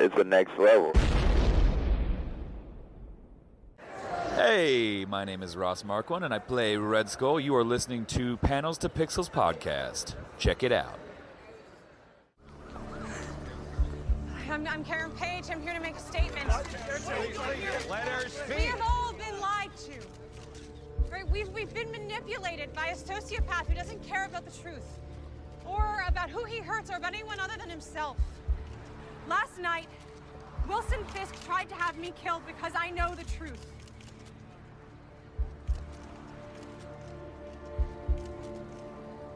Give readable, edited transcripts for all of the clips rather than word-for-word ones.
it's the next level. Hey, my name is Ross Marquand, and I play Red Skull. You are listening to Panels to Pixels podcast. Check it out. I'm Karen Page. I'm here to make a statement. Let her speak. We have all been lied to. Right? We've been manipulated by a sociopath who doesn't care about the truth, or about who he hurts, or about anyone other than himself. Last night, Wilson Fisk tried to have me killed because I know the truth.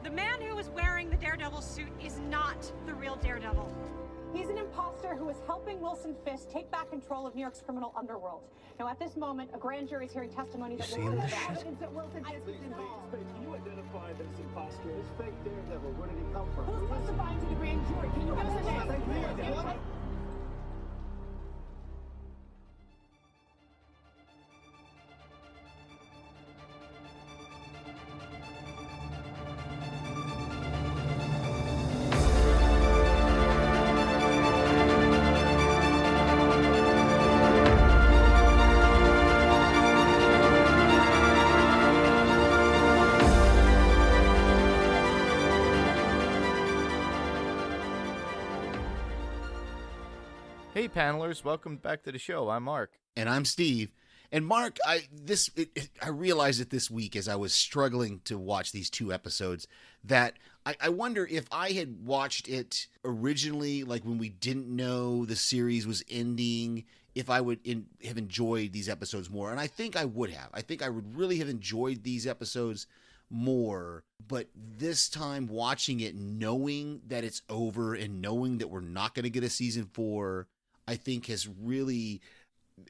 The man who was wearing the Daredevil suit is not the real Daredevil. He's an imposter who is helping Wilson Fisk take back control of New York's criminal underworld. Now, at this moment, a grand jury is hearing testimony that Wilson Fisk is involved. Can you identify this imposter, this fake Daredevil? Where did he come from? Who's testifying to the grand jury? Can you give us a name? Hey panelers, welcome back to the show. I'm Mark. And I'm Steve. And Mark, I realized it this week as I was struggling to watch these two episodes that I wonder if I had watched it originally, like when we didn't know the series was ending, if I would have enjoyed these episodes more. And I think I would have. I think I would really have enjoyed these episodes more. But this time watching it, knowing that it's over and knowing that we're not going to get a season 4, I think has really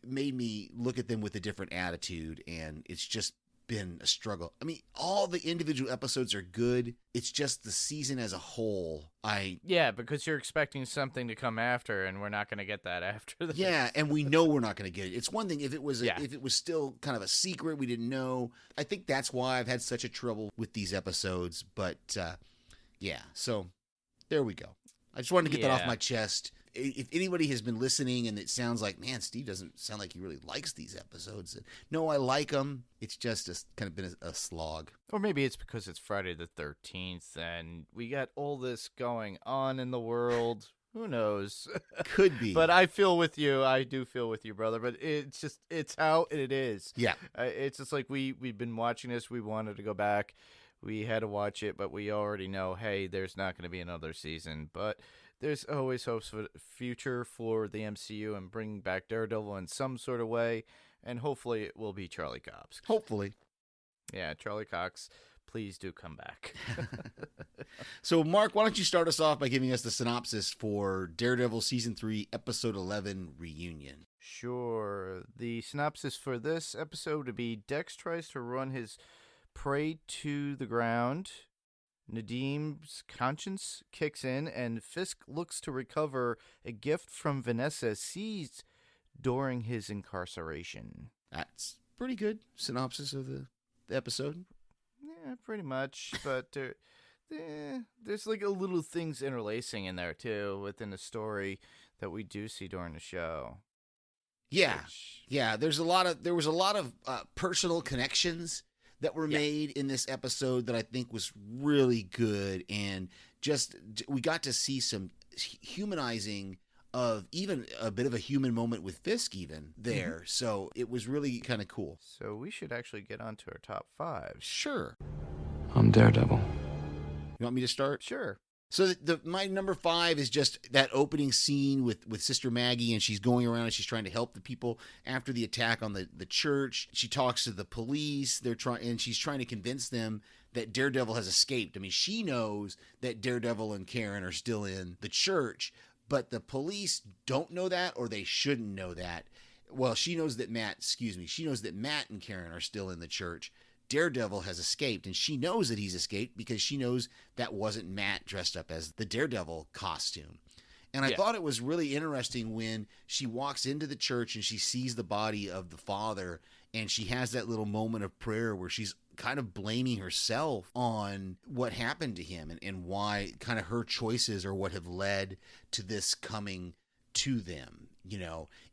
made me look at them with a different attitude, and it's just been a struggle. I mean, all the individual episodes are good. It's just the season as a whole. Yeah, because you're expecting something to come after, and we're not going to get that after this. Yeah, and we know we're not going to get it. It's one thing if it was if it was still kind of a secret, we didn't know. I think that's why I've had such a trouble with these episodes. But yeah, so there we go. I just wanted to get that off my chest. If anybody has been listening and it sounds like, man, Steve doesn't sound like he really likes these episodes. No, I like them. It's just kind of been a slog. Or maybe it's because it's Friday the 13th and we got all this going on in the world. Who knows? Could be. But I feel with you. I do feel with you, brother. But it's how it is. Yeah. It's just like we've been watching this. We wanted to go back. We had to watch it, but we already know, hey, there's not going to be another season. But there's always hopes for the future for the MCU and bring back Daredevil in some sort of way, and hopefully it will be Charlie Cox. Hopefully. Yeah, Charlie Cox, please do come back. So, Mark, why don't you start us off by giving us the synopsis for Daredevil Season 3, Episode 11, Reunion? Sure. The synopsis for this episode would be Dex tries to run his prey to the ground. Nadim's conscience kicks in, and Fisk looks to recover a gift from Vanessa seized during his incarceration. That's pretty good synopsis of the episode. Yeah, pretty much. But there's like a little things interlacing in there, too, within the story that we do see during the show. Yeah. Yeah, there was a lot of personal connections that were made in this episode that I think was really good, and just we got to see some humanizing of even a bit of a human moment with Fisk even there. Mm-hmm. So it was really kind of cool. So we should actually get on to our top 5. Sure. I'm Daredevil. You want me to start? Sure. So my number 5 is just that opening scene with Sister Maggie, and she's going around and she's trying to help the people after the attack on the church. She talks to the police. She's trying to convince them that Daredevil has escaped. I mean, she knows that Daredevil and Karen are still in the church, but the police don't know that, or they shouldn't know that. Well, she knows that Matt and Karen are still in the church. Daredevil has escaped, and she knows that he's escaped because she knows that wasn't Matt dressed up as the Daredevil costume. And I thought it was really interesting when she walks into the church and she sees the body of the father, and she has that little moment of prayer where she's kind of blaming herself on what happened to him and why kind of her choices are what have led to this coming to them,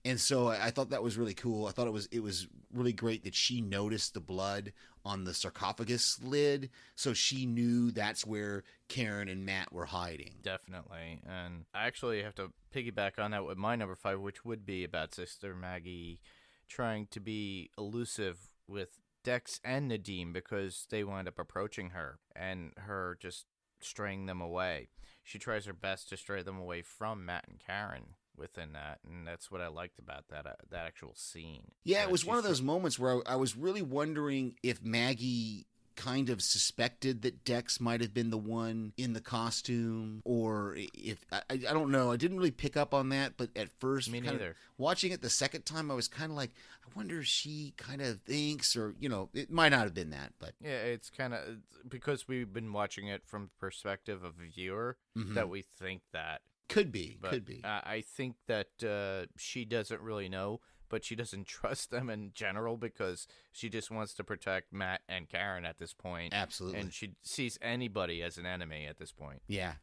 And so I thought that was really cool. I thought it was really great that she noticed the blood on the sarcophagus lid, so she knew that's where Karen and Matt were hiding. Definitely. And I actually have to piggyback on that with my number 5, which would be about Sister Maggie trying to be elusive with Dex and Nadim because they wind up approaching her and her just straying them away. She tries her best to stray them away from Matt and Karen within that, and that's what I liked about that actual scene. Yeah, it was one of those moments where I was really wondering if Maggie kind of suspected that Dex might have been the one in the costume, or if I don't know. I didn't really pick up on that, but at first, Me neither. Watching it the second time, I was kind of like, I wonder if she kind of thinks, or it might not have been that, but yeah, it's kind of because we've been watching it from the perspective of a viewer that we think that. Could be. I think that she doesn't really know, but she doesn't trust them in general because she just wants to protect Matt and Karen at this point. Absolutely. And she sees anybody as an enemy at this point. Yeah.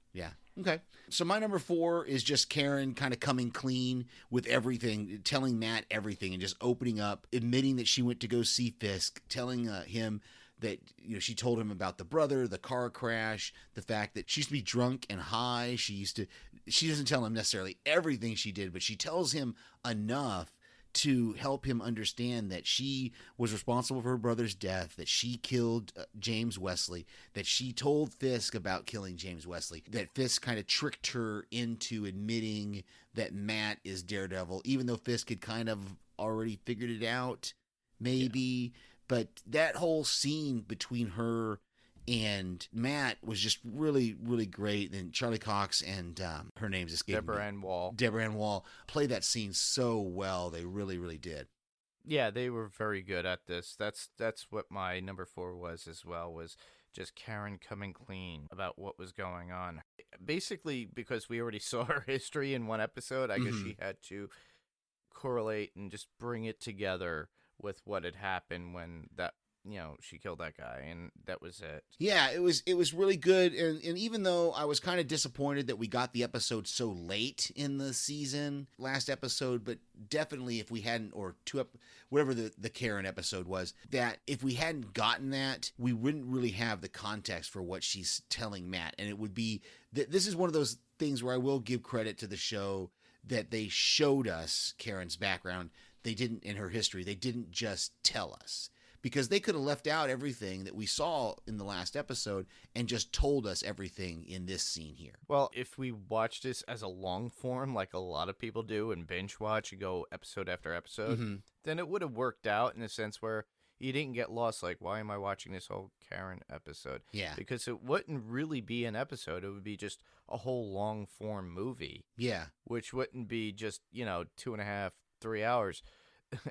Okay. So my number 4 is just Karen kind of coming clean with everything, telling Matt everything and just opening up, admitting that she went to go see Fisk, telling him that she told him about the brother, the car crash, the fact that she used to be drunk and high. She doesn't tell him necessarily everything she did, but she tells him enough to help him understand that she was responsible for her brother's death, that she killed James Wesley, that she told Fisk about killing James Wesley, that Fisk kind of tricked her into admitting that Matt is Daredevil, even though Fisk had kind of already figured it out, maybe. Yeah. But that whole scene between her and Matt was just really, really great. And Charlie Cox and her name's escaping Deborah Ann Wall. Deborah Ann Wall played that scene so well. They really, really did. Yeah, they were very good at this. That's what my number 4 was as well, was just Karen coming clean about what was going on. Basically, because we already saw her history in one episode, I guess she had to correlate and just bring it together with what had happened when that she killed that guy, and that was it. Yeah, it was really good, and even though I was kind of disappointed that we got the episode so late in the season, last episode, but definitely if we hadn't, or whatever the Karen episode was, that if we hadn't gotten that, we wouldn't really have the context for what she's telling Matt, and it would be this is one of those things where I will give credit to the show that they showed us Karen's background. They didn't, in her history, they didn't just tell us. Because they could have left out everything that we saw in the last episode and just told us everything in this scene here. Well, if we watch this as a long form, like a lot of people do, and binge watch and go episode after episode, then it would have worked out in a sense where you didn't get lost. Like, why am I watching this whole Karen episode? Yeah. Because it wouldn't really be an episode. It would be just a whole long form movie. Yeah. Which wouldn't be just, 2.5, 3 hours.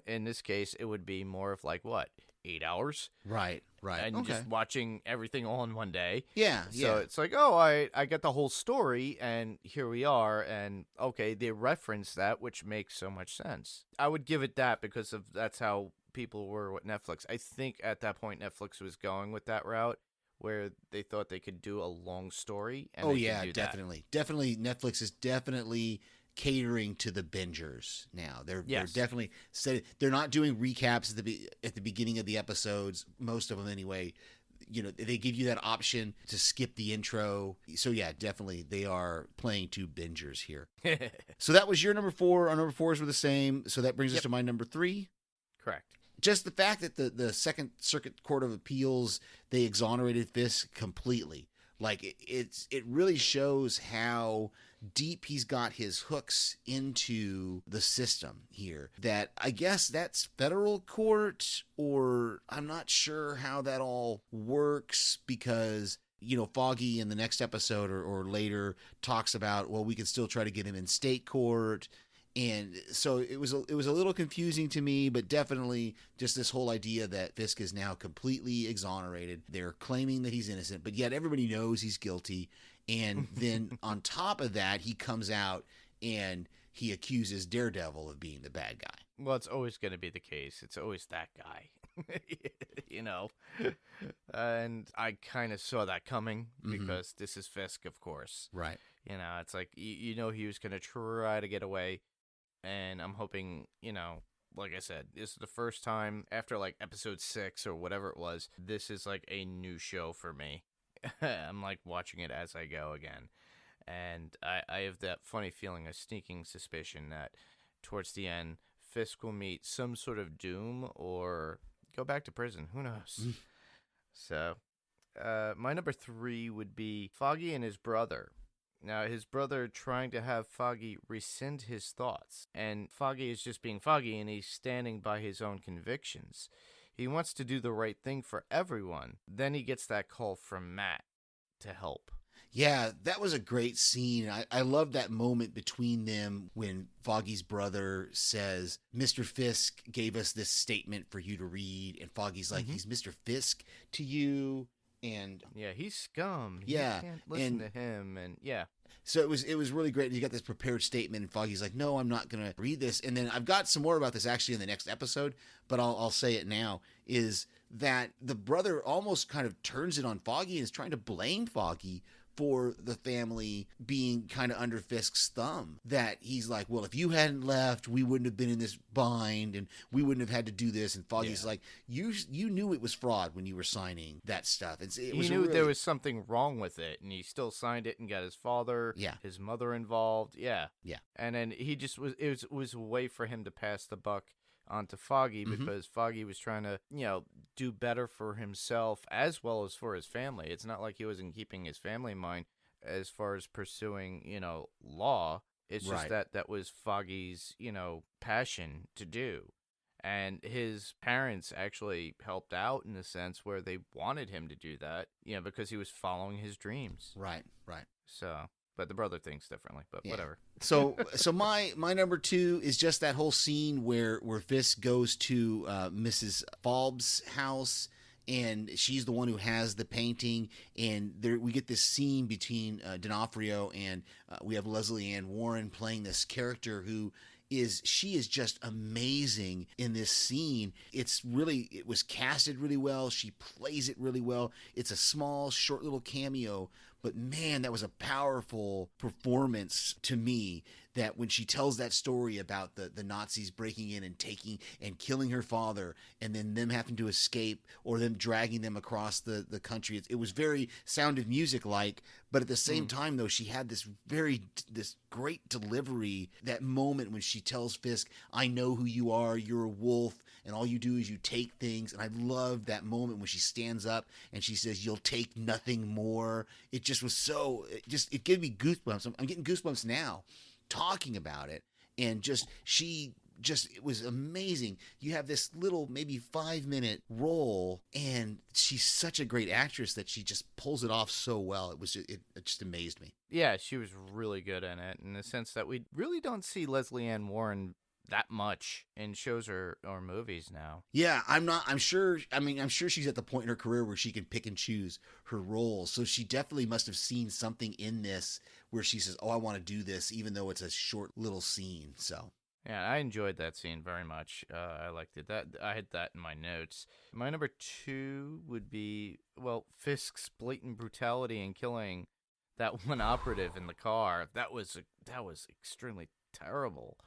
In this case, it would be more of like, what, 8 hours? Right. And just watching everything all in one day. Yeah. So it's like, oh, I get the whole story, and here we are, and okay, they reference that, which makes so much sense. I would give it that because that's how people were with Netflix. I think at that point Netflix was going with that route, where they thought they could do a long story. And definitely. Definitely, Netflix is definitely catering to the bingers now. They're definitely said they're not doing recaps at the beginning of the episodes, most of them anyway. They give you that option to skip the intro. So yeah, definitely they are playing to bingers here. So that was your number 4. Our number 4s were the same. So that brings us to my number 3. Correct. Just the fact that the Second Circuit Court of Appeals, they exonerated Fisk completely. Like it really shows how deep he's got his hooks into the system here. That I guess that's federal court, or I'm not sure how that all works, because Foggy in the next episode or later talks about, well, we can still try to get him in state court. And so it was a little confusing to me, but definitely just this whole idea that Fisk is now completely exonerated. They're claiming that he's innocent, but yet everybody knows he's guilty. And then on top of that, he comes out and he accuses Daredevil of being the bad guy. Well, it's always going to be the case. It's always that guy. you know. And I kind of saw that coming because this is Fisk, of course. Right. You know, it's like, you know, he was going to try to get away. And I'm hoping, you know, like I said, this is the first time after like episode 6 or whatever it was, this is like a new show for me. I'm like watching it as I go again. And I have that funny feeling, a sneaking suspicion that towards the end, Fisk will meet some sort of doom or go back to prison. Who knows? So, my number 3 would be Foggy and his brother. Now, his brother trying to have Foggy rescind his thoughts, and Foggy is just being Foggy, and he's standing by his own convictions. He wants to do the right thing for everyone. Then he gets that call from Matt to help. Yeah, that was a great scene. I love that moment between them when Foggy's brother says, Mr. Fisk gave us this statement for you to read, and Foggy's like, he's Mr. Fisk to you? And yeah, he's scum. Yeah, you can't listen to him, and yeah. So it was really great. You got this prepared statement, and Foggy's like, "No, I'm not gonna read this." And then I've got some more about this actually in the next episode, but I'll say it now. Is that the brother almost kind of turns it on Foggy and is trying to blame Foggy for the family being kind of under Fisk's thumb. That he's like, well, if you hadn't left, we wouldn't have been in this bind, and we wouldn't have had to do this. And Foggy's like, you knew it was fraud when you were signing that stuff. He knew there was something wrong with it, and he still signed it and got his father, his mother involved. Yeah. And then he just it was a way for him to pass the buck onto Foggy because Foggy was trying to, you know, do better for himself as well as for his family. It's not like he wasn't keeping his family in mind as far as pursuing, you know, law. It's just that was Foggy's, you know, passion to do. And his parents actually helped out in a sense where they wanted him to do that, you know, because he was following his dreams. Right. So, but the brother thinks differently, but whatever. So my number 2 is just that whole scene where Fisk goes to Mrs. Falb's house, and she's the one who has the painting, and we get this scene between D'Onofrio and we have Leslie Ann Warren playing this character who she is just amazing in this scene. It was casted really well. She plays it really well. It's a small, short little cameo, but man, that was a powerful performance to me. That when she tells that story about the Nazis breaking in and taking and killing her father, and then them having to escape or them dragging them across the country, it was very Sound of Music like. But at the same time, though, she had this great delivery. That moment when she tells Fisk, "I know who you are. You're a wolf, and all you do is you take things." And I love that moment when she stands up and she says, "You'll take nothing more." It just was it gave me goosebumps. I'm getting goosebumps now talking about it. And it was amazing. You have this little maybe 5-minute role, and she's such a great actress that she just pulls it off so well. It just amazed me. Yeah, she was really good in it, in the sense that we really don't see Leslie Ann Warren that much in shows or movies now. Yeah, I'm sure she's at the point in her career where she can pick and choose her roles. So she definitely must have seen something in this where she says, "Oh, I want to do this," even though it's a short little scene. So yeah, I enjoyed that scene very much. I liked it. I had that in my notes. My number 2 would be, well, Fisk's blatant brutality in killing that one operative in the car. That was extremely terrible.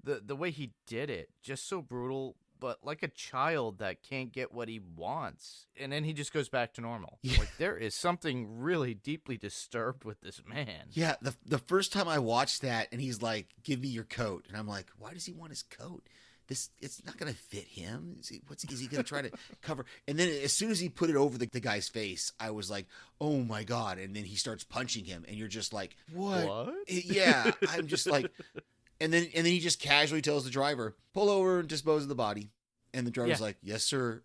The way he did it, just so brutal, but like a child that can't get what he wants. And then he just goes back to normal. Yeah. Like, there is something really deeply disturbed with this man. Yeah, the first time I watched that, and he's like, "Give me your coat," and I'm like, "Why does he want his coat? It's not going to fit him. Is he going to try to cover?" And then as soon as he put it over the guy's face, I was like, "Oh my God!" And then he starts punching him, and you're just like, "What?" Yeah, I'm just like. And then he just casually tells the driver, "Pull over and dispose of the body." And the driver's like, "Yes, sir."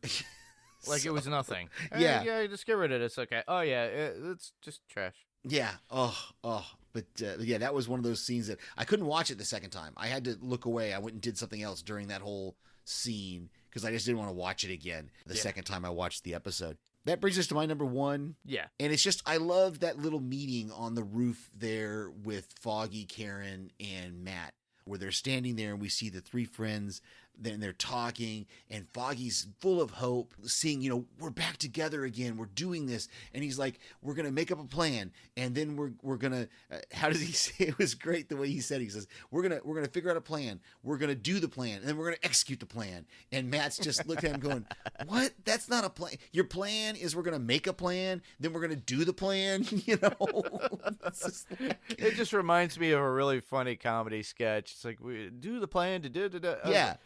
Like it was nothing. Yeah. Yeah, just get rid of it. It's okay. Oh, yeah, it's just trash. Yeah. But yeah, that was one of those scenes that I couldn't watch it the second time. I had to look away. I went and did something else during that whole scene because I just didn't want to watch it again the second time I watched the episode. That brings us to my number 1. Yeah. And it's just, I love that little meeting on the roof there with Foggy, Karen, and Matt, where they're standing there and we see the 3 friends then they're talking, and Foggy's full of hope, seeing, we're back together again. We're doing this. And he's like, we're going to make up a plan. And then we're going to, how does he say? It was great the way he said it. He says, we're going to figure out a plan. We're going to do the plan. And then we're going to execute the plan. And Matt's just looking at him going, what? That's not a plan. Your plan is we're going to make a plan. Then we're going to do the plan. It's just like... It just reminds me of a really funny comedy sketch. It's like, we do the plan to do. Yeah.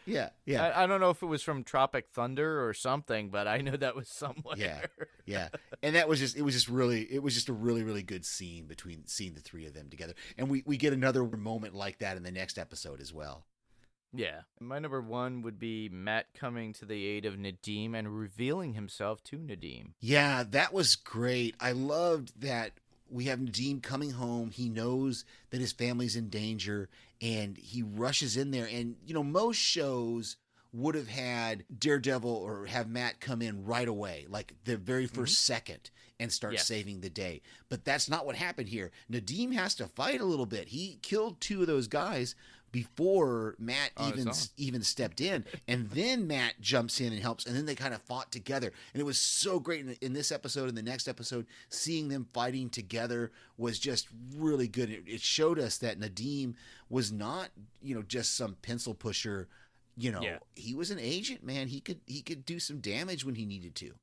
I don't know if it was from Tropic Thunder or something, but I know that was somewhere. Yeah. And it was just a really, really good scene between seeing the three of them together. And we get another moment like that in the next episode as well. Yeah. My number 1 would be Matt coming to the aid of Nadeem and revealing himself to Nadeem. Yeah, that was great. I loved that we have Nadeem coming home. He knows that his family's in danger, and he rushes in there. And, most shows would have had Daredevil or have Matt come in right away, like the very first second, and start saving the day. But that's not what happened here. Nadeem has to fight a little bit. He killed 2 of those guys before Matt even stepped in, and then Matt jumps in and helps, and then they kind of fought together, and it was so great in this episode and the next episode. Seeing them fighting together was just really good. It showed us that Nadeem was not just some pencil pusher. He was an agent, man. He could do some damage when he needed to.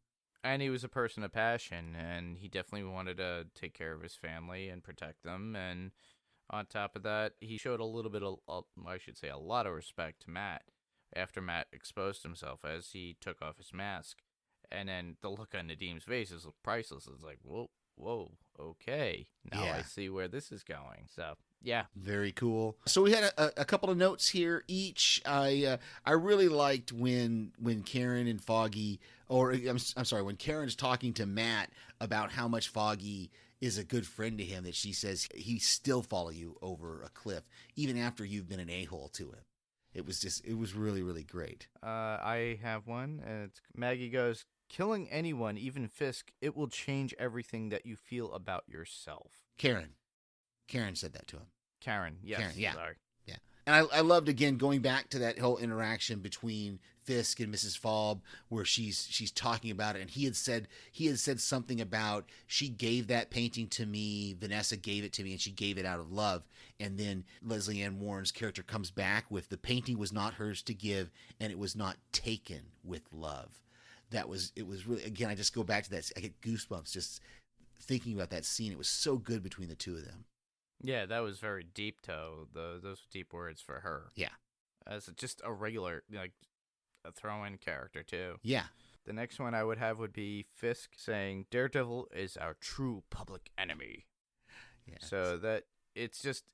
And he was a person of passion, and he definitely wanted to take care of his family and protect them. And on top of that, he showed a little bit of, a lot of respect to Matt after Matt exposed himself as he took off his mask. And then the look on Nadeem's face is priceless. It's like, whoa, okay. Now I see where this is going. So, yeah. Very cool. So we had a couple of notes here each. I really liked when Karen and Foggy, or I'm sorry, when Karen's talking to Matt about how much Foggy is a good friend to him, that she says he still follow you over a cliff even after you've been an a-hole to him. It was really, really great. I have one. Maggie goes, killing anyone, even Fisk, it will change everything that you feel about yourself. Karen said that to him. Karen, yes. Karen, yeah. Sorry. Yeah. And I loved, again, going back to that whole interaction between Fisk and Mrs. Falb, where she's talking about it, and he had said something about, she gave that painting to me, Vanessa gave it to me, and she gave it out of love. And then Leslie Ann Warren's character comes back with, the painting was not hers to give, and it was not taken with love. It was really, again, I just go back to that, I get goosebumps just thinking about that scene. It was so good between the two of them. Yeah, that was very deep, Those were deep words for her. Yeah. As just a regular, a throw-in character, too. Yeah. The next one I would have would be Fisk saying, Daredevil is our true public enemy. Yeah. So that, it's just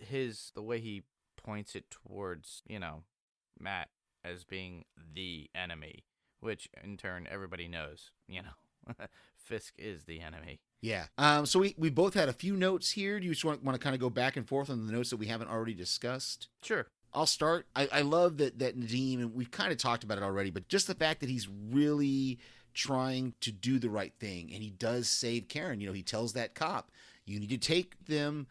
the way he points it towards, Matt as being the enemy, which in turn everybody knows, Fisk is the enemy. Yeah. So we both had a few notes here. Do you just want to kind of go back and forth on the notes that we haven't already discussed? Sure. I'll start. I love that Nadeem, and we've kind of talked about it already, but just the fact that he's really trying to do the right thing, and he does save Karen. He tells that cop, you need to take them,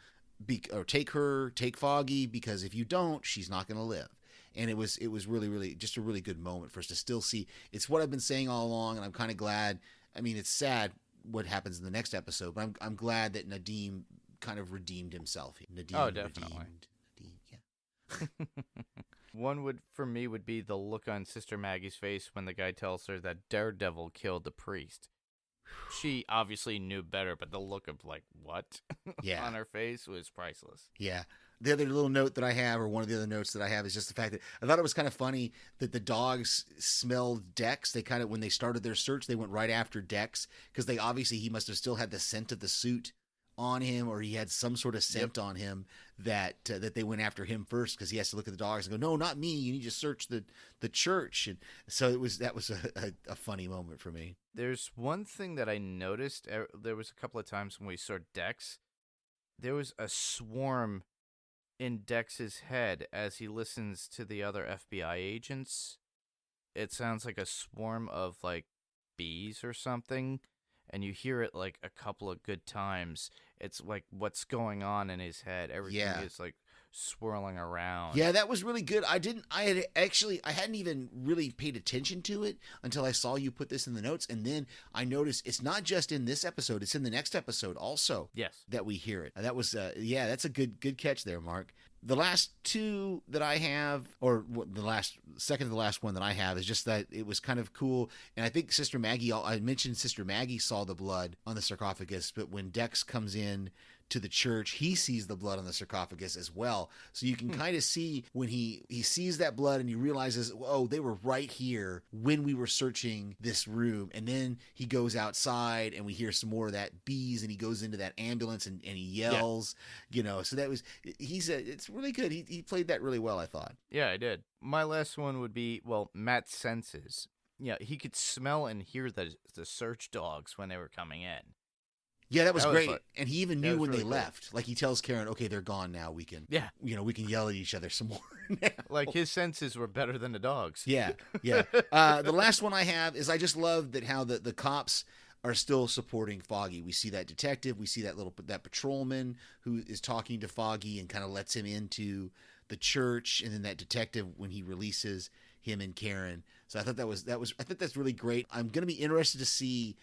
take Foggy, because if you don't, she's not going to live. And it was really, really just a really good moment for us to still see. It's what I've been saying all along, and I'm kind of glad. I mean, it's sad what happens in the next episode, but I'm glad that Nadeem kind of redeemed himself. Nadeem, definitely. Yeah. One would be the look on Sister Maggie's face when the guy tells her that Daredevil killed the priest. She obviously knew better, but the look of what? Yeah. on her face was priceless. Yeah. The other little note that I have, or one of the other notes that I have, is just the fact that I thought it was kind of funny that the dogs smelled Dex. They kind of, when they started their search, they went right after Dex, because he must have still had the scent of the suit on him, or he had some sort of scent on him that they went after him first, because he has to look at the dogs and go, no, not me. You need to search the church. And so that was a funny moment for me. There's one thing that I noticed. There was a couple of times when we saw Dex, there was a swarm in Dex's head as he listens to the other FBI agents. It sounds like a swarm of bees or something, and you hear it like a couple of good times, it's like what's going on in his head. Everything is like swirling around. Yeah, that was really good. I hadn't even really paid attention to it until I saw you put this in the notes, and then I noticed it's not just in this episode, it's in the next episode also. Yes. That we hear it. That was that's a good catch there, Mark. The last two that I have, or the second to the last one that I have, is just that it was kind of cool. And I think Sister Maggie, I mentioned Sister Maggie saw the blood on the sarcophagus, but when Dex comes in to the church, he sees the blood on the sarcophagus as well. So you can kind of see when he sees that blood and he realizes, oh, they were right here when we were searching this room. And then he goes outside and we hear some more of that bees, and he goes into that ambulance and he yells, so that was, it's really good. He played that really well, I thought. Yeah, I did. My last one would be, Matt's senses. Yeah, he could smell and hear the search dogs when they were coming in. Yeah, that was great. And he even knew when really they left. Like, he tells Karen, okay, they're gone now. We can, we can yell at each other some more now. Like, his senses were better than the dogs. Yeah. The last one I have is I just love that how the cops are still supporting Foggy. We see that detective. We see that patrolman who is talking to Foggy and kind of lets him into the church. And then that detective, when he releases him and Karen. So I thought I think that's really great. I'm going to be interested to see,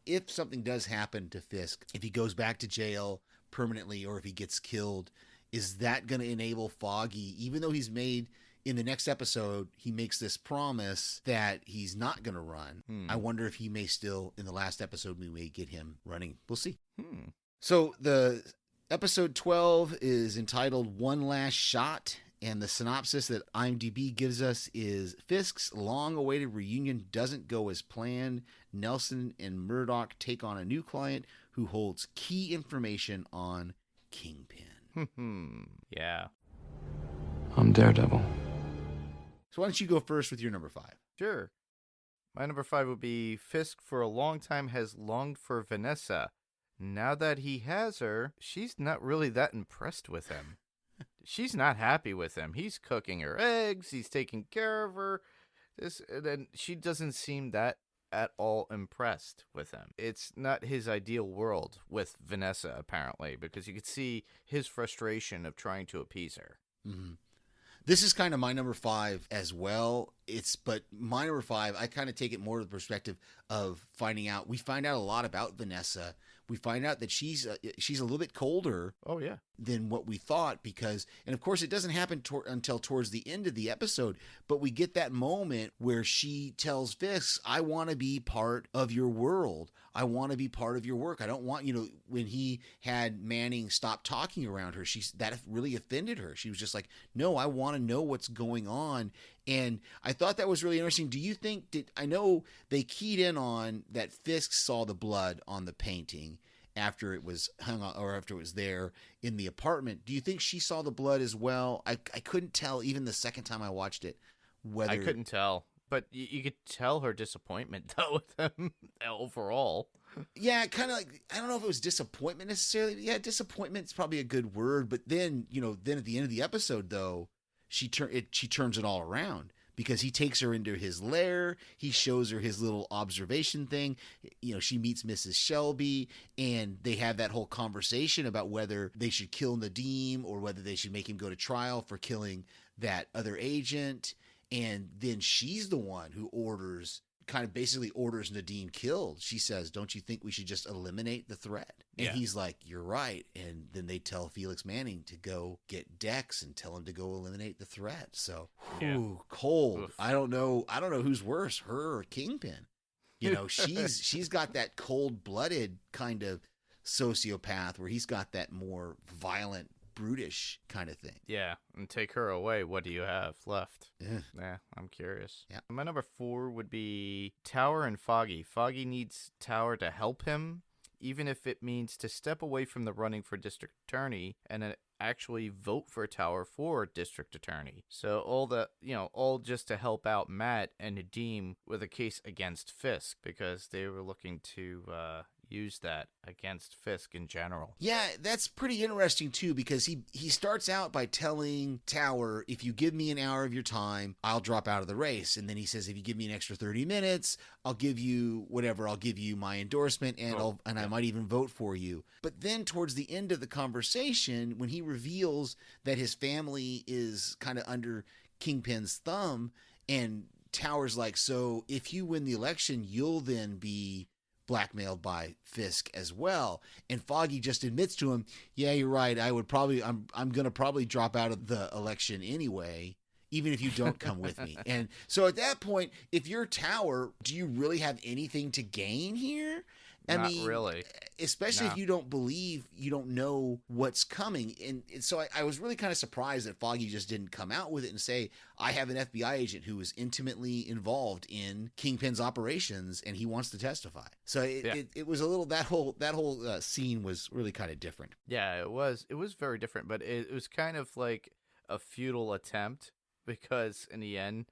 if something does happen to Fisk, if he goes back to jail permanently or if he gets killed, is that going to enable Foggy, even though he's made in the next episode, he makes this promise that he's not going to run. I wonder if he may still, in the last episode, we may get him running. We'll see. So the episode 12 is entitled One Last Shot. And the synopsis that IMDb gives us is Fisk's long-awaited reunion doesn't go as planned. Nelson and Murdoch take on a new client who holds key information on Kingpin. Yeah. I'm Daredevil. So why don't you go first with your number 5? Sure. My number 5 would be Fisk for a long time has longed for Vanessa. Now that he has her, she's not really that impressed with him. She's not happy with him. He's cooking her eggs. He's taking care of her. And she doesn't seem that at all impressed with him. It's not his ideal world with Vanessa, apparently, because you could see his frustration of trying to appease her. Mm-hmm. This is kind of my number 5 as well. But my number 5, I kind of take it more to the perspective of we find out a lot about Vanessa. We find out that she's a little bit colder. Oh, yeah. Than what we thought, and of course it doesn't happen until towards the end of the episode, but we get that moment where she tells Fisk, I want to be part of your world. I want to be part of your work. I don't want, when he had Manning stop talking around her, that really offended her. She was just like, no, I want to know what's going on. And I thought that was really interesting. Do you think, I know they keyed in on that Fisk saw the blood on the painting after it was hung on, or after it was there in the apartment. Do you think she saw the blood as well? I couldn't tell even the second time I watched it whether... I couldn't tell, but you could tell her disappointment though with him overall. Yeah, kind of like, I don't know if it was disappointment necessarily. Yeah, disappointment's probably a good word, but then, then at the end of the episode though, she turns it all around. Because he takes her into his lair, he shows her his little observation thing. She meets Mrs. Shelby, and they have that whole conversation about whether they should kill Nadeem or whether they should make him go to trial for killing that other agent. And then she's the one who basically orders Nadeem killed. She says, don't you think we should just eliminate the threat? And he's like, you're right. And then they tell Felix Manning to go get Dex and tell him to go eliminate the threat. So, cold. Oof. I don't know who's worse, her or Kingpin. She's got that cold-blooded kind of sociopath where he's got that more violent, brutish kind of thing. Yeah, and take her away, what do you have left? Yeah, I'm curious. Yeah. My number 4 would be Tower and Foggy. Foggy needs Tower to help him, even if it means to step away from the running for district attorney and actually vote for Tower for district attorney. So all just to help out Matt and Nadeem with a case against Fisk, because they were looking to, use that against Fisk in general. Yeah, that's pretty interesting too, because he starts out by telling Tower, if you give me an hour of your time, I'll drop out of the race. And then he says, if you give me an extra 30 minutes, I'll give you whatever, I'll give you my endorsement and I might even vote for you. But then towards the end of the conversation, when he reveals that his family is kind of under Kingpin's thumb, and Tower's like, so if you win the election, you'll then be blackmailed by Fisk as well. And Foggy just admits to him, yeah, you're right. I'm going to probably drop out of the election anyway, even if you don't come with me. And so at that point, if you're Tower, do you really have anything to gain here? Not really. Especially if you don't believe, you don't know what's coming. And so I was really kind of surprised that Foggy just didn't come out with it and say, I have an FBI agent who is intimately involved in Kingpin's operations and he wants to testify. So it was a little, that whole scene was really kind of different. Yeah, it was very different, but it was kind of like a futile attempt, because in the end,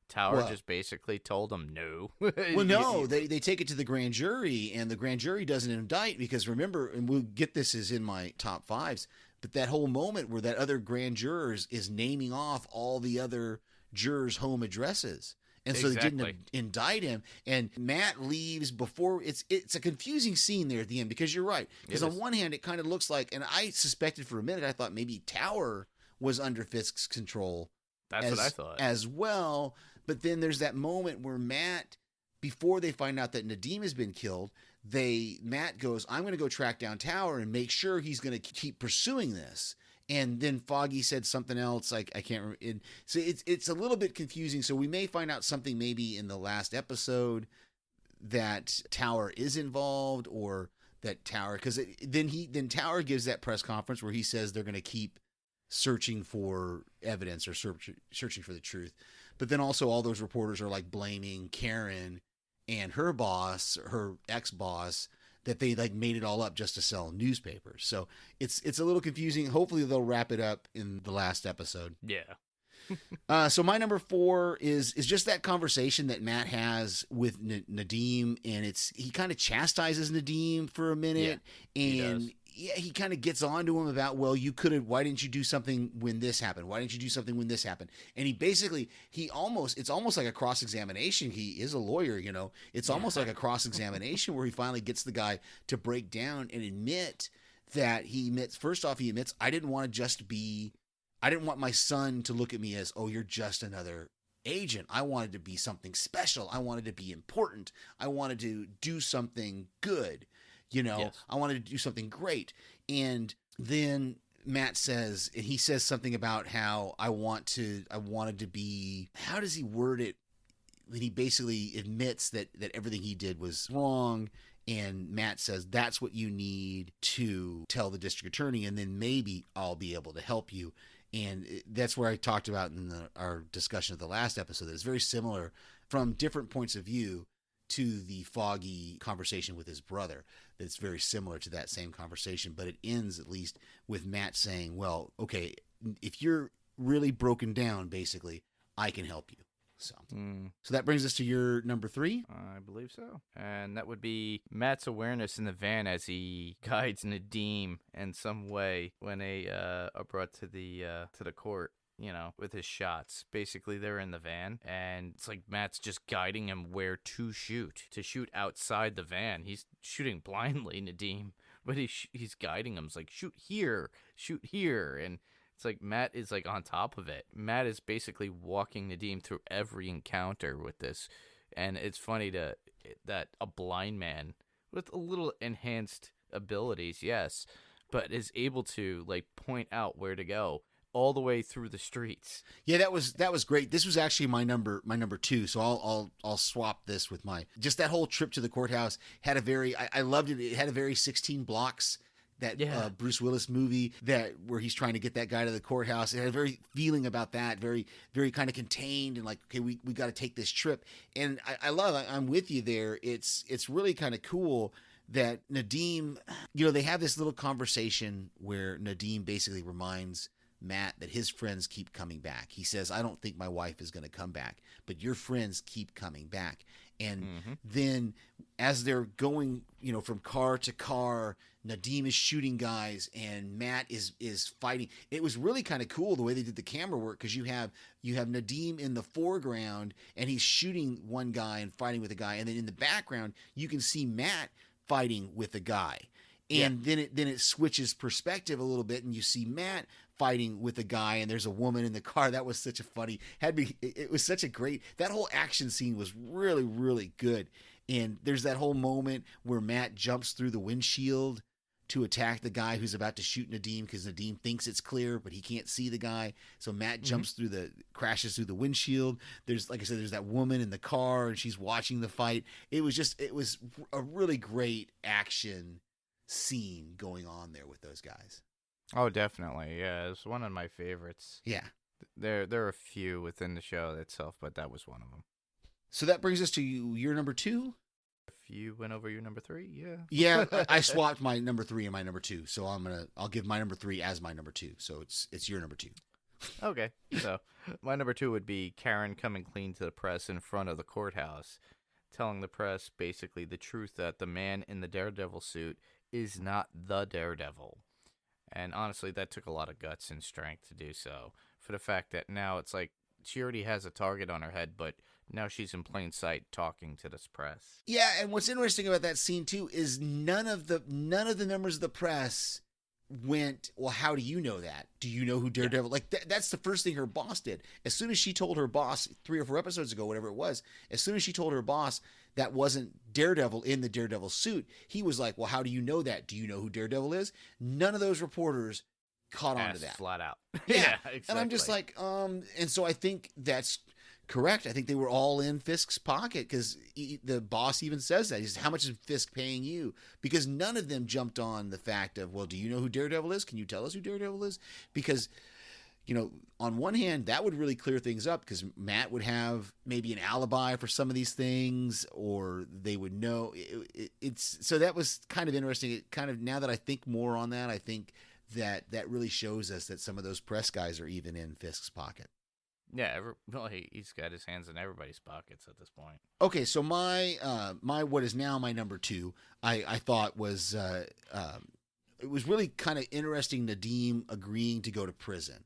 Tower just basically told him no. Well, no, they take it to the grand jury, and the grand jury doesn't indict because, remember, and we'll get this is in my top fives, but that whole moment where that other grand jurors is naming off all the other jurors' home addresses. And so they didn't indict him, and Matt leaves before it's a confusing scene there at the end, because you're right. Because on one hand, it kind of looks like, and I suspected for a minute, I thought maybe Tower was under Fisk's control. That's what I thought as well. But then there's that moment where Matt, before they find out that Nadeem has been killed, Matt goes, I'm going to go track down Tower and make sure he's going to keep pursuing this. And then Foggy said something else, like I can't remember. So it's a little bit confusing. So we may find out something maybe in the last episode that Tower is involved, or that Tower, because then Tower gives that press conference where he says they're going to keep searching for evidence or searching for the truth. But then also all those reporters are like blaming Karen and her boss, her ex-boss, that they like made it all up just to sell newspapers. So it's a little confusing. Hopefully they'll wrap it up in the last episode. Yeah. So my number 4 is just that conversation that Matt has with Nadeem, and he kind of chastises Nadeem for a minute, and he kind of gets on to him about, well, why didn't you do something when this happened? Why didn't you do something when this happened? And it's almost like a cross-examination. He is a lawyer, you know. It's almost like a cross-examination where he finally gets the guy to break down and admit that first off, I didn't want my son to look at me as, oh, you're just another agent. I wanted to be something special. I wanted to be important. I wanted to do something good. You know, yes. I wanted to do something great. And then Matt says something about how I wanted to be, how does he word it? He basically admits that everything he did was wrong. And Matt says, that's what you need to tell the district attorney, and then maybe I'll be able to help you. And that's where I talked about in our discussion of the last episode, that it's very similar from different points of view to the Foggy conversation with his brother. That's very similar to that same conversation, but it ends at least with Matt saying, well, okay, if you're really broken down, basically, I can help you. So that brings us to your number 3? I believe so. And that would be Matt's awareness in the van as he guides Nadeem in some way when they are brought to the court. You know, with his shots. Basically, they're in the van, and it's like Matt's just guiding him where to shoot outside the van. He's shooting blindly, Nadeem, but he's guiding him. It's like, shoot here, and it's like Matt is like on top of it. Matt is basically walking Nadeem through every encounter with this, and it's funny that a blind man with a little enhanced abilities, yes, but is able to like point out where to go all the way through the streets. Yeah, that was great. This was actually my number 2. So I'll swap this with just that whole trip to the courthouse had I loved it. It had a very 16 Blocks, that Bruce Willis movie where he's trying to get that guy to the courthouse. It had a very feeling about that, very, very kind of contained and like, okay, we got to take this trip. And I'm with you there. It's really kind of cool that Nadeem, you know, they have this little conversation where Nadeem basically reminds Matt that his friends keep coming back. He says, I don't think my wife is going to come back, but your friends keep coming back. And then as they're going, from car to car, Nadim is shooting guys and Matt is fighting. It was really kind of cool the way they did the camera work, because you have Nadim in the foreground and he's shooting one guy and fighting with a guy, and then in the background you can see Matt fighting with a guy. And then it switches perspective a little bit, and you see Matt fighting with a guy, and there's a woman in the car. That was such a funny. It was such a great. That whole action scene was really, really good. And there's that whole moment where Matt jumps through the windshield to attack the guy who's about to shoot Nadim, because Nadim thinks it's clear, but he can't see the guy. So Matt jumps crashes through the windshield. There's, like I said, there's that woman in the car, and she's watching the fight. It was a really great action scene going on there with those guys. Oh, definitely. Yeah, it's one of my favorites. Yeah. There are a few within the show itself, but that was one of them. So that brings us to your number 2. If you went over your number 3, yeah. Yeah, I swapped my number 3 and my number 2, so I'll give my number 3 as my number 2. So it's your number 2. Okay, so my number 2 would be Karen coming clean to the press in front of the courthouse, telling the press basically the truth that the man in the Daredevil suit is not the Daredevil. And honestly, that took a lot of guts and strength to do so. For the fact that now it's like she already has a target on her head, but now she's in plain sight talking to this press. Yeah, and what's interesting about that scene too is none of the members of the press went, well, how do you know that? Do you know who Daredevil? Like that's the first thing her boss did. As soon as she told her boss 3 or 4 episodes ago, whatever it was, as soon as she told her boss that wasn't Daredevil in the Daredevil suit, he was like, well, how do you know that? Do you know who Daredevil is? None of those reporters caught on to that. Flat out. Yeah, exactly. And I'm just like, and so I think that's correct. I think they were all in Fisk's pocket, because the boss even says that. He says, how much is Fisk paying you? Because none of them jumped on the fact of, well, do you know who Daredevil is? Can you tell us who Daredevil is? Because, on one hand, that would really clear things up, because Matt would have maybe an alibi for some of these things, or they would know. So that was kind of interesting. It kind of, now that I think more on that, I think that really shows us that some of those press guys are even in Fisk's pocket. Yeah, he's got his hands in everybody's pockets at this point. Okay, so my what is now my number 2, I thought was it was really kind of interesting. Nadim agreeing to go to prison.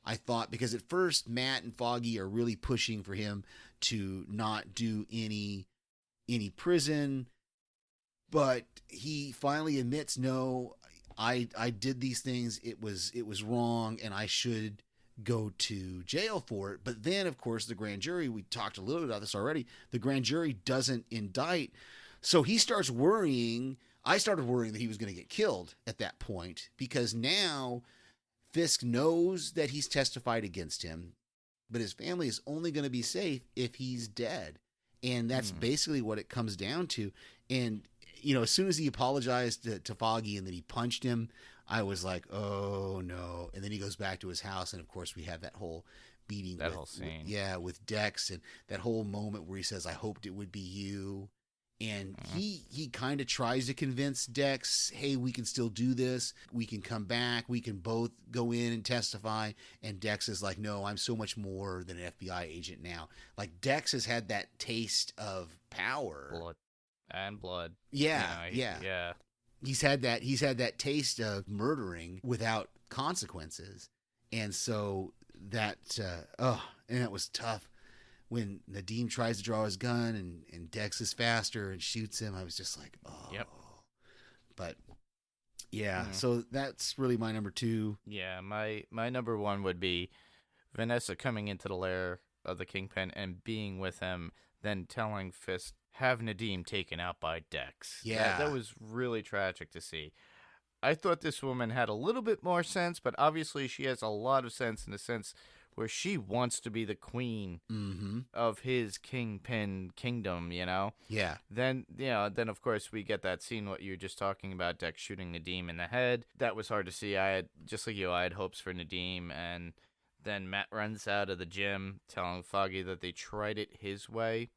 I thought, because at first Matt and Foggy are really pushing for him to not do any prison, but he finally admits, no, I did these things. It was wrong, and I should go to jail for it. But then, of course, the grand jury, we talked a little bit about this already, the grand jury doesn't indict. So he starts worrying. I started worrying that he was going to get killed at that point, because now Fisk knows that he's testified against him, but his family is only going to be safe if he's dead. And that's basically what it comes down to. And, as soon as he apologized to Foggy and then he punched him, I was like, oh no. And then he goes back to his house. And of course we have that whole meeting. That whole scene. With Dex, and that whole moment where he says, I hoped it would be you. And he kind of tries to convince Dex, hey, we can still do this. We can come back. We can both go in and testify. And Dex is like, no, I'm so much more than an FBI agent now. Like, Dex has had that taste of power. Blood. Yeah, yeah. He's had that taste of murdering without consequences. And so that, and that was tough. When Nadim tries to draw his gun and Dex is faster and shoots him, I was just like, oh. Yep. But, yeah, so that's really my number 2. Yeah, my number 1 would be Vanessa coming into the lair of the Kingpin and being with him, then telling Fisk, have Nadim taken out by Dex. Yeah. That was really tragic to see. I thought this woman had a little bit more sense, but obviously she has a lot of sense in the sense where she wants to be the queen of his Kingpin kingdom, Yeah. Then of course we get that scene what you were just talking about, Dex shooting Nadim in the head. That was hard to see. I had hopes for Nadim, and then Matt runs out of the gym telling Foggy that they tried it his way.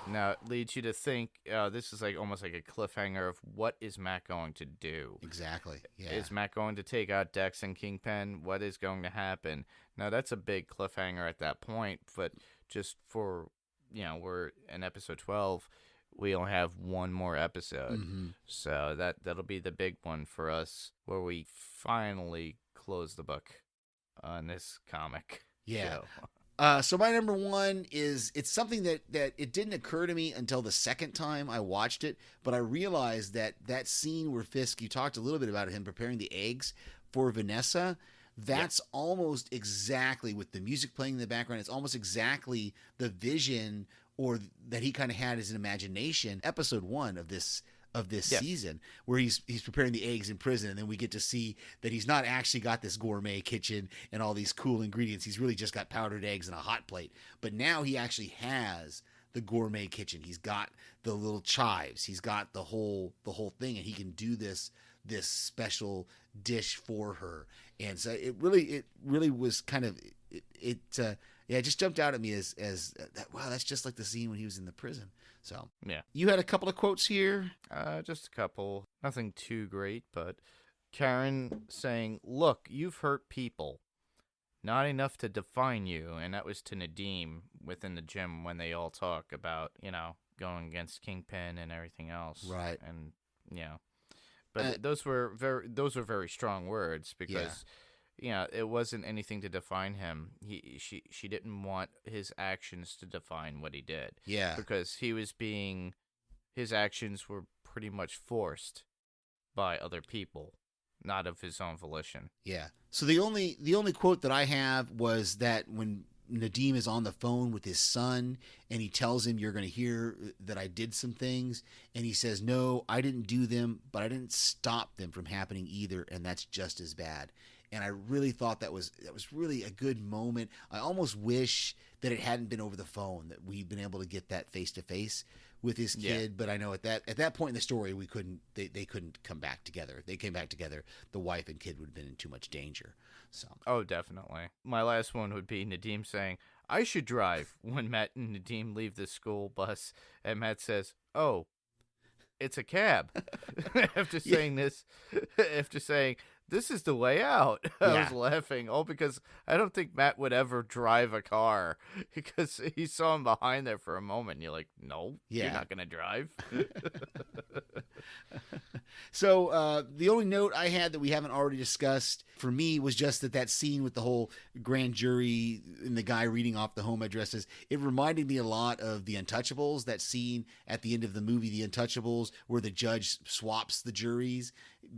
Now, it leads you to think, this is like almost like a cliffhanger of what is Matt going to do? Exactly. Yeah. Is Matt going to take out Dex and Kingpin? What is going to happen? Now, that's a big cliffhanger at that point, but just for, we're in episode 12, we only have one more episode. Mm-hmm. So that'll be the big one for us, where we finally close the book on this comic Yeah. show. So my number one is, it's something that it didn't occur to me until the second time I watched it, but I realized that scene where Fisk, you talked a little bit about him preparing the eggs for Vanessa, that's almost exactly, with the music playing in the background, it's almost exactly the vision or that he kind of had as an imagination, episode 1 of this season, where he's preparing the eggs in prison, and then we get to see that he's not actually got this gourmet kitchen and all these cool ingredients. He's really just got powdered eggs and a hot plate. But now he actually has the gourmet kitchen. He's got the little chives. He's got the whole thing, and he can do this special dish for her. And so it really was kind of it just jumped out at me as wow, that's just like the scene when he was in the prison. So Yeah. you had a couple of quotes here. Just a couple. Nothing too great, but Karen saying, "Look, you've hurt people. Not enough to define you." And that was to Nadeem within the gym when they all talk about, going against Kingpin and everything else. Right. And, but those were very strong words because, it wasn't anything to define him. She didn't want his actions to define what he did. Yeah. Because his actions were pretty much forced by other people, not of his own volition. Yeah. So the only quote that I have was that when Nadeem is on the phone with his son and he tells him, "You're going to hear that I did some things," and he says, "No, I didn't do them, but I didn't stop them from happening either, and that's just as bad." And I really thought that was really a good moment. I almost wish that it hadn't been over the phone, that we'd been able to get that face to face with his kid. But I know at that point in the story, they couldn't come back together. If they came back together, the wife and kid would have been in too much danger. So. Oh, definitely. My last one would be Nadeem saying, "I should drive," when Matt and Nadeem leave the school bus, and Matt says, "Oh, it's a cab." After saying this, "This is the way out." I was laughing, because I don't think Matt would ever drive a car, because he saw him behind there for a moment, and you're like, no, you're not going to drive. So the only note I had that we haven't already discussed for me was just that scene with the whole grand jury and the guy reading off the home addresses. It reminded me a lot of The Untouchables, that scene at the end of the movie The Untouchables where the judge swaps the juries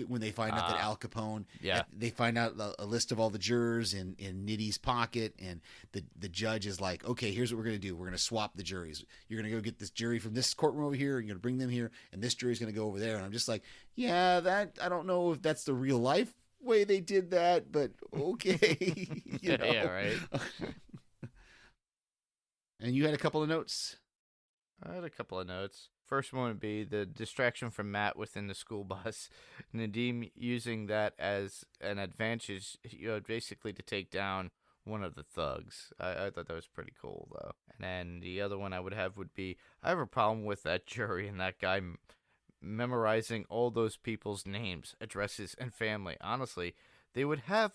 when they find out that Al Capone, they find out a list of all the jurors in Nitty's pocket, and the judge is like, "Okay, here's what we're going to do. We're going to swap the juries. You're going to go get this jury from this courtroom over here, and you're going to bring them here, and this jury's going to go over there." And I'm just like, yeah, I don't know if that's the real life way they did that, but okay. Yeah, right. And you had a couple of notes? I had a couple of notes. First one would be the distraction from Matt within the school bus. Nadeem using that as an advantage, basically to take down one of the thugs. I thought that was pretty cool, though. And then the other one I would have would be, I have a problem with that jury and that guy memorizing all those people's names, addresses, and family. Honestly, they would have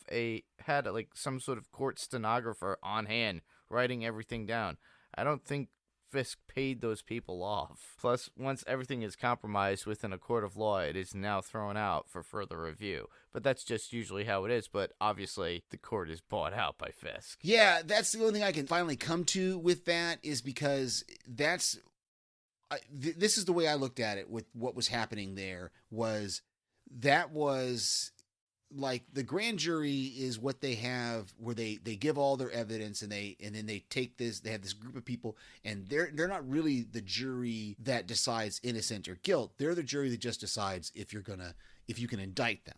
had some sort of court stenographer on hand writing everything down. I don't think Fisk paid those people off. Plus, once everything is compromised within a court of law, it is now thrown out for further review. But that's just usually how it is. But obviously, the court is bought out by Fisk. Yeah, that's the only thing I can finally come to with that, is because this is the way I looked at it with what was happening there. That was like the grand jury is what they have, where they give all their evidence, and then they take this, they have this group of people, and they're not really the jury that decides innocent or guilt. They're the jury that just decides if you can indict them.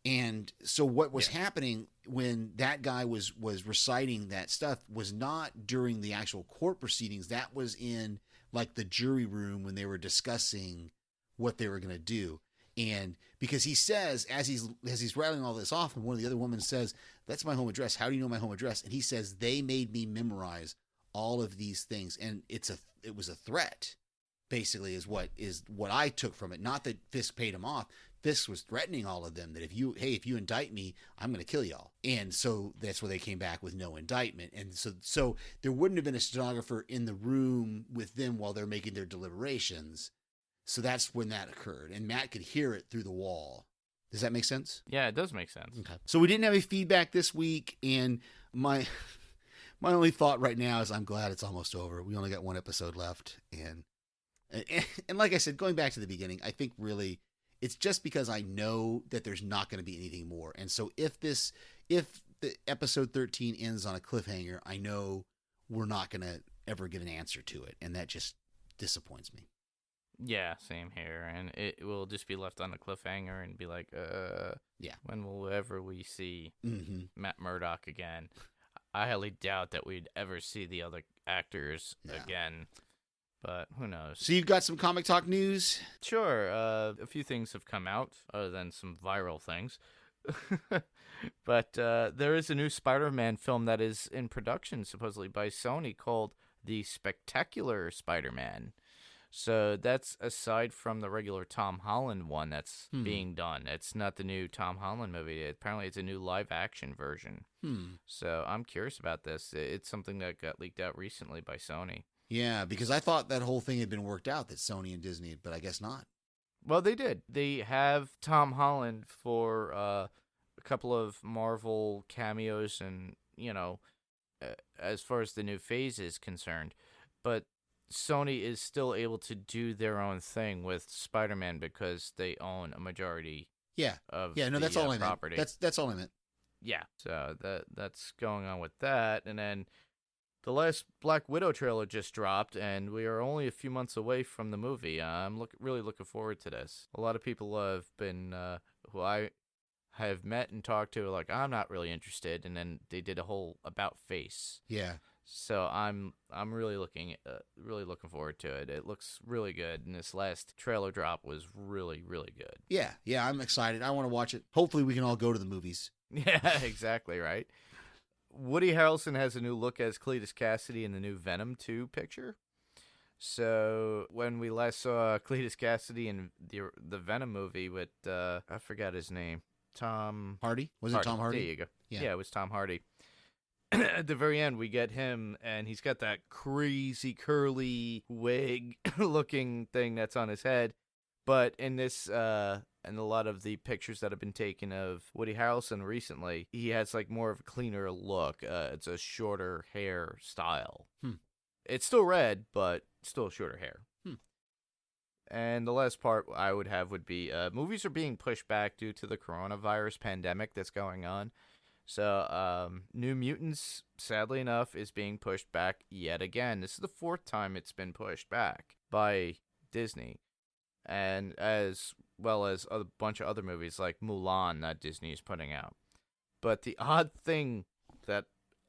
And so what was happening when that guy was reciting that stuff was not during the actual court proceedings. That was in like the jury room when they were discussing what they were going to do. And because he says, as he's rattling all this off, and one of the other women says, "That's my home address. How do you know my home address?" And he says, "They made me memorize all of these things, and it was a threat, basically, is what I took from it. Not that Fisk paid him off. Fisk was threatening all of them that if you indict me, I'm going to kill y'all. And so that's where they came back with no indictment. And so there wouldn't have been a stenographer in the room with them while they're making their deliberations. So that's when that occurred, and Matt could hear it through the wall. Does that make sense? Yeah, it does make sense. Okay. So we didn't have any feedback this week, and my only thought right now is I'm glad it's almost over. We only got one episode left, and like I said, going back to the beginning, I think really it's just because I know that there's not going to be anything more. And so if the episode 13 ends on a cliffhanger, I know we're not going to ever get an answer to it, and that just disappoints me. Yeah, same here. And it will just be left on a cliffhanger and be like, yeah, when will ever we see Mm-hmm. Matt Murdock again? I highly doubt that we'd ever see the other actors again, but who knows? So you've got some comic talk news? Sure. A few things have come out, other than some viral things. But there is a new Spider-Man film that is in production, supposedly by Sony, called The Spectacular Spider-Man. So that's aside from the regular Tom Holland one that's being done. It's not the new Tom Holland movie. Apparently it's a new live-action version. So I'm curious about this. It's something that got leaked out recently by Sony. Yeah, because I thought that whole thing had been worked out, that Sony and Disney, but I guess not. Well, they did. They have Tom Holland for a couple of Marvel cameos and, as far as the new phase is concerned. But Sony is still able to do their own thing with Spider-Man because they own a majority of that's all I property. Meant. That's all I meant. Yeah, so that's going on with that. And then the last Black Widow trailer just dropped, and we are only a few months away from the movie. I'm really looking forward to this. A lot of people have been, who I have met and talked to, are like, I'm not really interested, and then they did a whole about face. Yeah. So I'm really looking forward to it. It looks really good, and this last trailer drop was really, really good. Yeah, I'm excited. I want to watch it. Hopefully we can all go to the movies. Yeah, exactly, right? Woody Harrelson has a new look as Cletus Cassidy in the new Venom 2 picture. So when we last saw Cletus Cassidy in the Venom movie with, I forgot his name, Tom Hardy? Was it Tom Hardy? There you go. Yeah, it was Tom Hardy. At the very end, we get him, and he's got that crazy curly wig looking thing that's on his head. But in this, and a lot of the pictures that have been taken of Woody Harrelson recently, he has like more of a cleaner look. It's a shorter hair style. It's still red, but still shorter hair. And the last part I would have would be movies are being pushed back due to the coronavirus pandemic that's going on. So, New Mutants, sadly enough, is being pushed back yet again. This is the fourth time it's been pushed back by Disney. And as well as a bunch of other movies like Mulan that Disney is putting out. But the odd thing that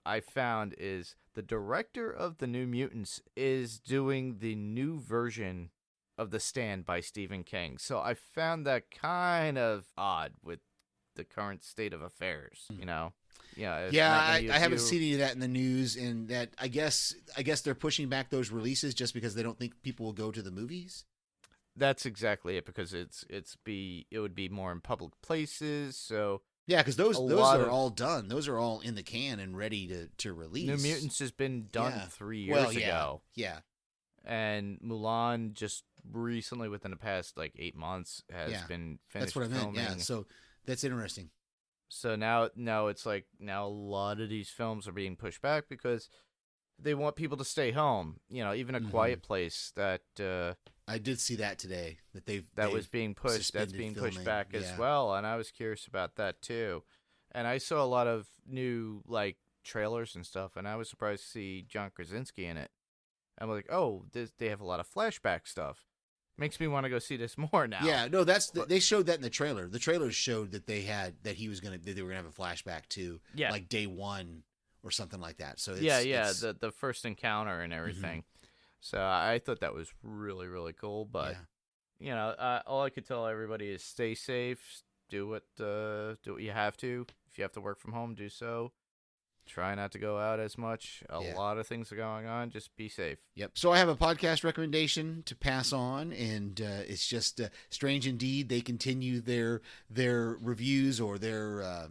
I found is the director of the New Mutants is doing the new version of The Stand by Stephen King. So I found that kind of odd with the current state of affairs, Yeah, I haven't seen any of that in the news, and that I guess they're pushing back those releases just because they don't think people will go to the movies. That's exactly it, because it would be more in public places. So yeah, because those are all done. Those are all in the can and ready to release. New Mutants has been done 3 years ago. Yeah. And Mulan just recently, within the past 8 months, has been finished. That's what I meant. filming. Yeah, so that's interesting. So now it's like a lot of these films are being pushed back because they want people to stay home. Even A Quiet Place that I did see that today was being pushed. That's being pushed back as Yeah. well, and I was curious about that too. And I saw a lot of new trailers and stuff, and I was surprised to see John Krasinski in it. I'm like, oh, they have a lot of flashback stuff. Makes me want to go see this more now. Yeah, no, they showed that in the trailer. The trailer showed that they were gonna have a flashback to like day one or something like that. So it's, the first encounter and everything. So I thought that was really, really cool. But all I could tell everybody is stay safe, do what you have to. If you have to work from home, do so. Try not to go out as much. A Yeah. lot of things are going on. Just be safe. Yep. So I have a podcast recommendation to pass on, and it's just strange indeed. They continue their reviews or their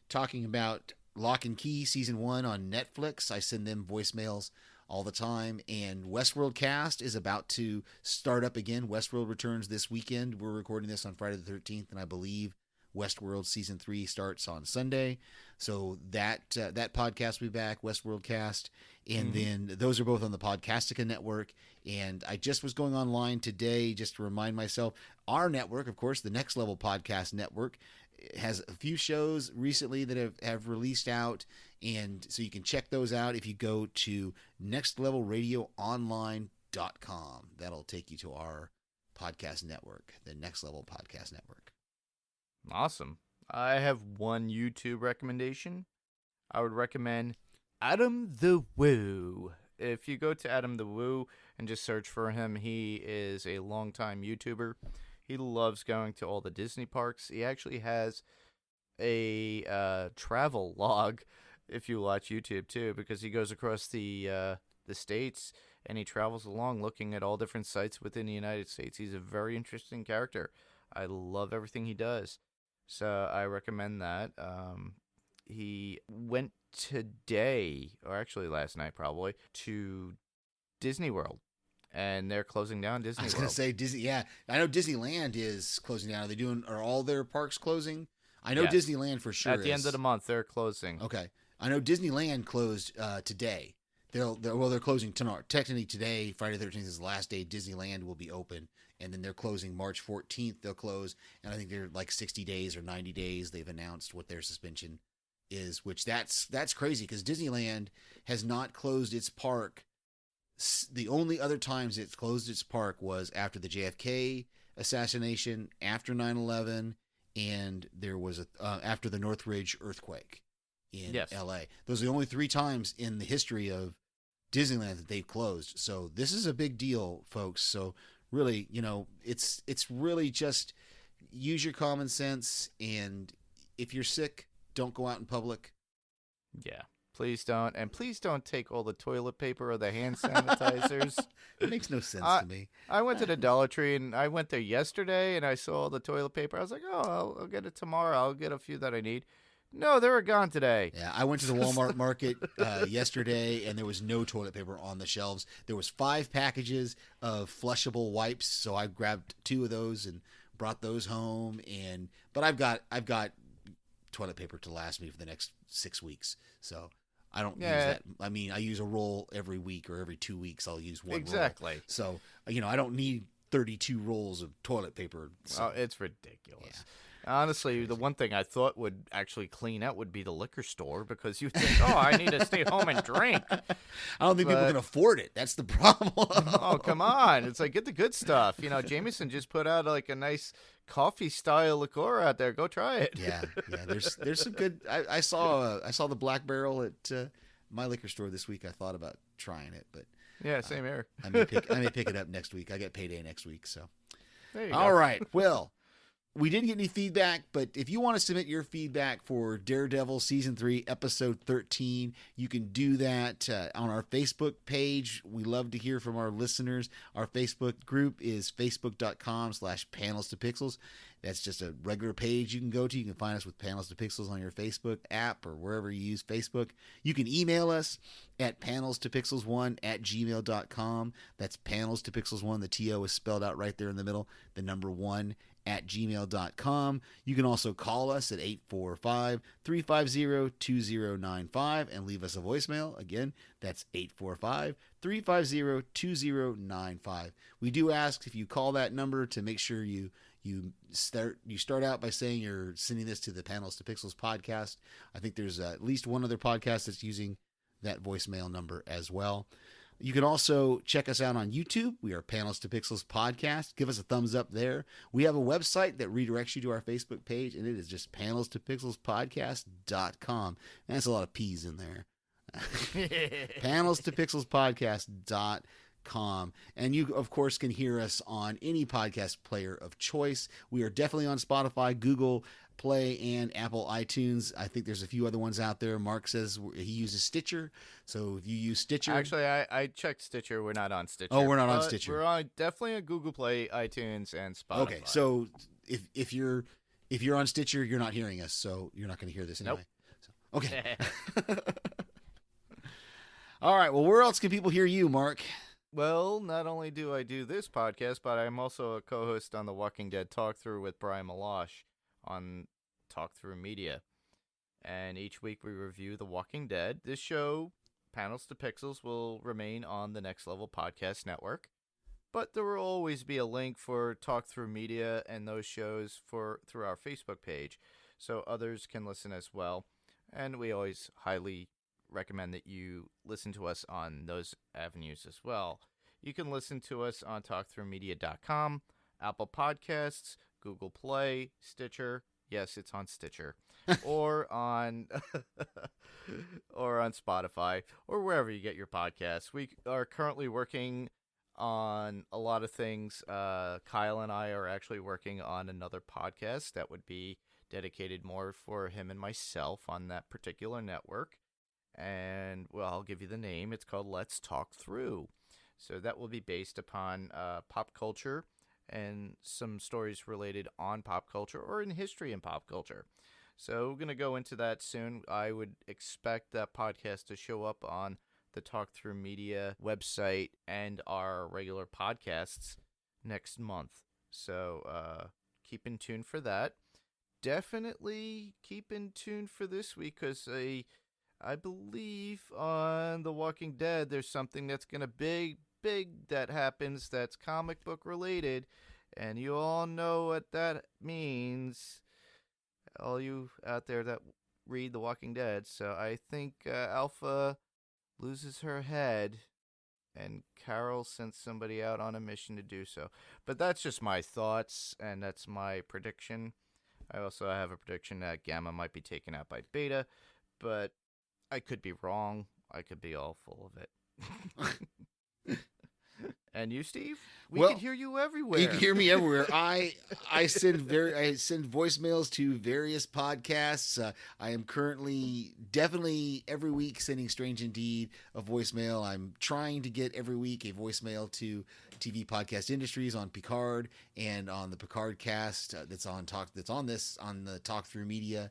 talking about Lock and Key season 1 on Netflix. I send them voicemails all the time, and Westworld Cast is about to start up again. Westworld returns this weekend. We're recording this on Friday the 13th, and I believe Westworld season 3 starts on Sunday. So that podcast will be back, Westworld Cast, and then those are both on the Podcastica network. And I just was going online today just to remind myself, our network, of course, the Next Level Podcast Network, has a few shows recently that have released out, and so you can check those out if you go to nextlevelradioonline.com. That'll take you to our podcast network, the Next Level Podcast Network. Awesome. I have one YouTube recommendation. I would recommend Adam the Woo. If you go to Adam the Woo and just search for him, he is a longtime YouTuber. He loves going to all the Disney parks. He actually has a travel log, if you watch YouTube too, because he goes across the states and he travels along looking at all different sites within the United States. He's a very interesting character. I love everything he does. So I recommend that. He went today, or actually last night probably, to Disney World. And they're closing down Disney World. I was going to say Disney. Yeah, I know Disneyland is closing down. Are all their parks closing? I know Yes. Disneyland for sure. At the end of the month, they're closing. Okay, I know Disneyland closed today. They're closing tomorrow. Technically today, Friday the 13th is the last day Disneyland will be open, and then they're closing March 14th. They'll close, and I think they're like 60 days or 90 days. They've announced what their suspension is, which that's crazy because Disneyland has not closed its park. The only other times it's closed its park was after the JFK assassination, after 9/11, and there was after the Northridge earthquake in LA. Those are the only 3 times in the history of Disneyland that they've closed. So this is a big deal, folks. So really, it's really just use your common sense, and if you're sick, don't go out in public. Yeah. Please don't. And please don't take all the toilet paper or the hand sanitizers. It makes no sense to me. I went to the Dollar Tree, and I went there yesterday, and I saw all the toilet paper. I was like, oh, I'll get it tomorrow. I'll get a few that I need. No, they were gone today. Yeah, I went to the Walmart market yesterday, and there was no toilet paper on the shelves. There was 5 packages of flushable wipes, so I grabbed 2 of those and brought those home. But I've got toilet paper to last me for the next 6 weeks, so I don't use that. I mean, I use a roll every week or every 2 weeks. I'll use one exactly. roll. So I don't need 32 rolls of toilet paper. So. Oh, it's ridiculous. Yeah. Honestly, the one thing I thought would actually clean out would be the liquor store, because you think, oh, I need to stay home and drink. I don't think people can afford it. That's the problem. Oh, come on. It's like, get the good stuff. Jameson just put out like a nice coffee style liqueur out there. Go try it. Yeah. There's some good. I saw the Black Barrel at my liquor store this week. I thought about trying it, but yeah, same here. I may pick it up next week. I get payday next week, so There you all go. right. Well, we didn't get any feedback, but if you want to submit your feedback for Daredevil Season 3, Episode 13, you can do that on our Facebook page. We love to hear from our listeners. Our Facebook group is facebook.com/panels to pixels. That's just a regular page you can go to. You can find us with Panels to Pixels on your Facebook app or wherever you use Facebook. You can email us at panelstopixels1@gmail.com. That's panelstopixels1. The TO is spelled out right there in the middle. The number 1 @gmail.com. You can also call us at 845-350-2095 and leave us a voicemail. Again, that's 845-350-2095. We do ask, if you call that number, to make sure you start out by saying you're sending this to the Panels to Pixels podcast. I think there's at least one other podcast that's using that voicemail number as well. You can also check us out on YouTube. We are Panels to Pixels Podcast. Give us a thumbs up there. We have a website that redirects you to our Facebook page, and it is just panelstopixelspodcast.com. And that's a lot of P's in there. panelstopixelspodcast.com. And you, of course, can hear us on any podcast player of choice. We are definitely on Spotify, Google, Play and Apple iTunes. I think there's a few other ones out there. Mark says he uses Stitcher. So if you use Stitcher. Actually, I checked Stitcher. We're not on Stitcher. Oh, we're not on but Stitcher. We're definitely on Google Play, iTunes, and Spotify. Okay, so if you're on Stitcher, you're not hearing us, so you're not going to hear this anyway. Nope. So, okay. All right. Well, where else can people hear you, Mark? Well, not only do I do this podcast, but I'm also a co-host on the Walking Dead Talk Through with Brian Malosh on Talk Through Media. And each week we review The Walking Dead. This show, Panels to Pixels, will remain on the Next Level Podcast Network. But there will always be a link for Talk Through Media and those shows through our Facebook page, so others can listen as well. And we always highly recommend that you listen to us on those avenues as well. You can listen to us on talkthroughmedia.com, Apple Podcasts, Google Play, Stitcher. Yes, it's on Stitcher. or on Spotify, or wherever you get your podcasts. We are currently working on a lot of things. Kyle and I are actually working on another podcast that would be dedicated more for him and myself on that particular network. And, well, I'll give you the name. It's called Let's Talk Through. So that will be based upon pop culture and some stories related on pop culture or in history and pop culture. So we're going to go into that soon. I would expect that podcast to show up on the Talk Through Media website and our regular podcasts next month. So keep in tune for that. Definitely keep in tune for this week, because I believe on The Walking Dead there's something that's going to big that happens that's comic book related, and you all know what that means, all you out there that read The Walking Dead. So I think Alpha loses her head, and Carol sends somebody out on a mission to do so. But that's just my thoughts, and that's my prediction. I also have a prediction that Gamma might be taken out by Beta, but I could be wrong. I could be all full of it. And you, Steve? We can hear you everywhere. You can hear me everywhere. I send voicemails to various podcasts. I am currently definitely every week sending Strange Indeed a voicemail. I'm trying to get every week a voicemail to TV Podcast Industries on Picard and on the Picard cast that's on the Talk Through Media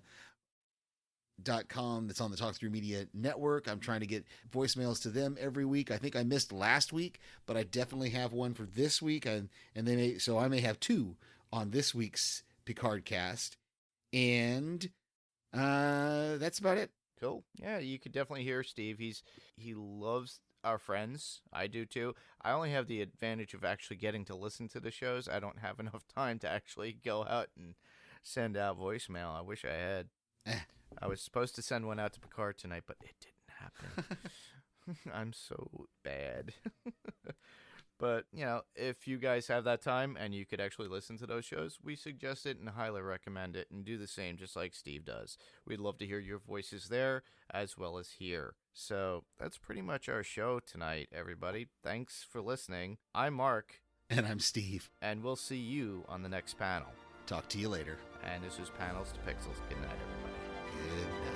.com that's on the Talk Through Media network. I'm trying to get voicemails to them every week. I think I missed last week, but I definitely have one for this week, and I may have two on this week's Picard cast, and that's about it. Cool. Yeah, you could definitely hear Steve. He loves our friends. I do too. I only have the advantage of actually getting to listen to the shows. I don't have enough time to actually go out and send out voicemail. I wish I had. I was supposed to send one out to Picard tonight, but it didn't happen. I'm so bad. But, if you guys have that time and you could actually listen to those shows, we suggest it and highly recommend it, and do the same just like Steve does. We'd love to hear your voices there as well as here. So that's pretty much our show tonight, everybody. Thanks for listening. I'm Mark. And I'm Steve. And we'll see you on the next panel. Talk to you later. And this is Panels to Pixels. Good night, everybody. Good night.